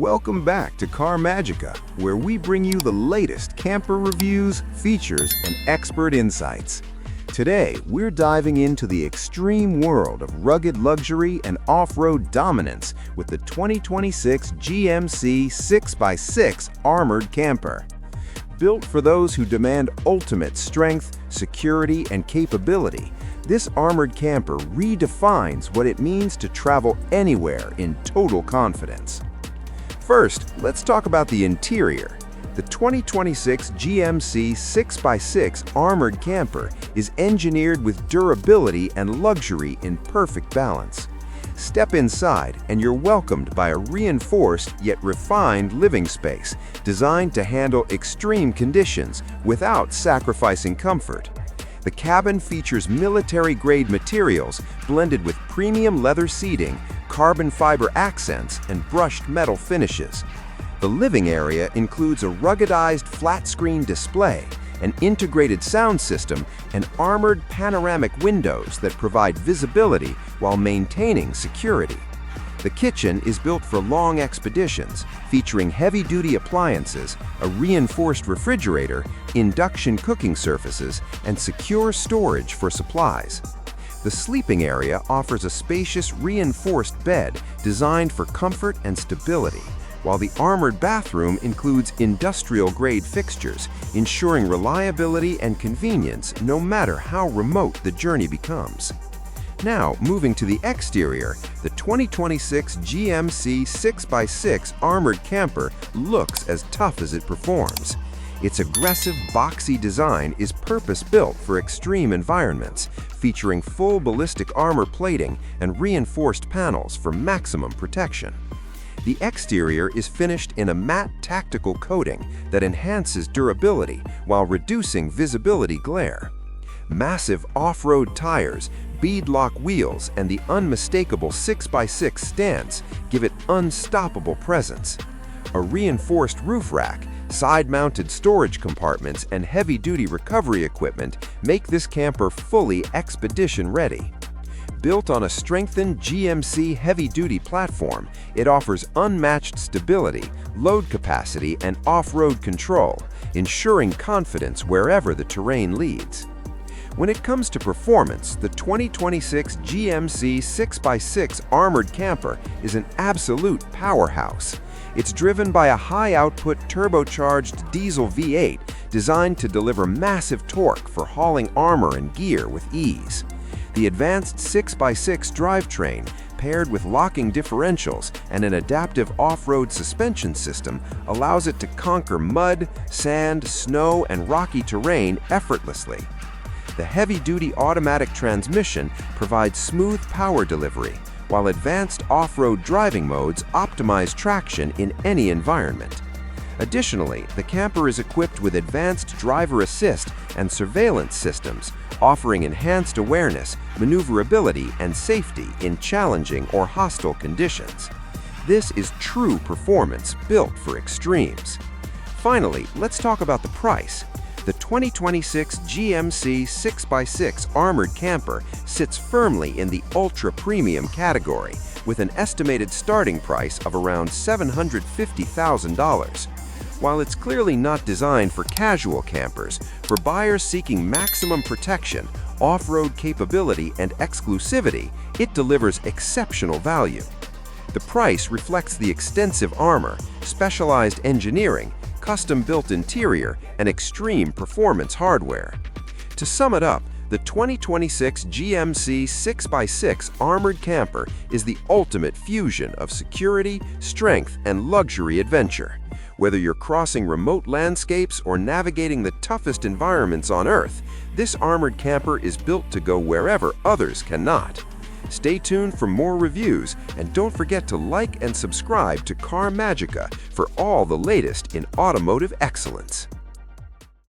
Welcome back to Car Magica, where we bring you the latest camper reviews, features, and expert insights. Today, we're diving into the extreme world of rugged luxury and off-road dominance with the 2026 GMC 6x6 Armored Camper. Built for those who demand ultimate strength, security, and capability, this armored camper redefines what it means to travel anywhere in total confidence. First, let's talk about the interior. The 2026 GMC 6x6 Armored Camper is engineered with durability and luxury in perfect balance. Step inside and you're welcomed by a reinforced yet refined living space designed to handle extreme conditions without sacrificing comfort. The cabin features military-grade materials blended with premium leather seating, carbon fiber accents, and brushed metal finishes. The living area includes a ruggedized flat-screen display, an integrated sound system, and armored panoramic windows that provide visibility while maintaining security. The kitchen is built for long expeditions, featuring heavy-duty appliances, a reinforced refrigerator, induction cooking surfaces, and secure storage for supplies. The sleeping area offers a spacious, reinforced bed designed for comfort and stability, while the armored bathroom includes industrial-grade fixtures, ensuring reliability and convenience no matter how remote the journey becomes. Now, moving to the exterior, the 2026 GMC 6x6 Armored Camper looks as tough as it performs. Its aggressive, boxy design is purpose-built for extreme environments, featuring full ballistic armor plating and reinforced panels for maximum protection. The exterior is finished in a matte tactical coating that enhances durability while reducing visibility glare. Massive off-road tires, beadlock wheels, and the unmistakable 6x6 stance give it unstoppable presence. A reinforced roof rack, side-mounted storage compartments, and heavy-duty recovery equipment make this camper fully expedition-ready. Built on a strengthened GMC heavy-duty platform, it offers unmatched stability, load capacity, and off-road control, ensuring confidence wherever the terrain leads. When it comes to performance, the 2026 GMC 6x6 Armored Camper is an absolute powerhouse. It's driven by a high-output turbocharged diesel V8 designed to deliver massive torque for hauling armor and gear with ease. The advanced 6x6 drivetrain, paired with locking differentials and an adaptive off-road suspension system, allows it to conquer mud, sand, snow, and rocky terrain effortlessly. The heavy-duty automatic transmission provides smooth power delivery, while advanced off-road driving modes optimize traction in any environment. Additionally, the camper is equipped with advanced driver assist and surveillance systems, offering enhanced awareness, maneuverability, and safety in challenging or hostile conditions. This is true performance built for extremes. Finally, let's talk about the price. The 2026 GMC 6x6 Armored Camper sits firmly in the ultra-premium category, with an estimated starting price of around $750,000. While it's clearly not designed for casual campers, for buyers seeking maximum protection, off-road capability, and exclusivity, it delivers exceptional value. The price reflects the extensive armor, specialized engineering, custom-built interior, and extreme performance hardware. To sum it up, the 2026 GMC 6x6 Armored Camper is the ultimate fusion of security, strength, and luxury adventure. Whether you're crossing remote landscapes or navigating the toughest environments on Earth, this armored camper is built to go wherever others cannot. Stay tuned for more reviews, and don't forget to like and subscribe to Car Magica for all the latest in automotive excellence.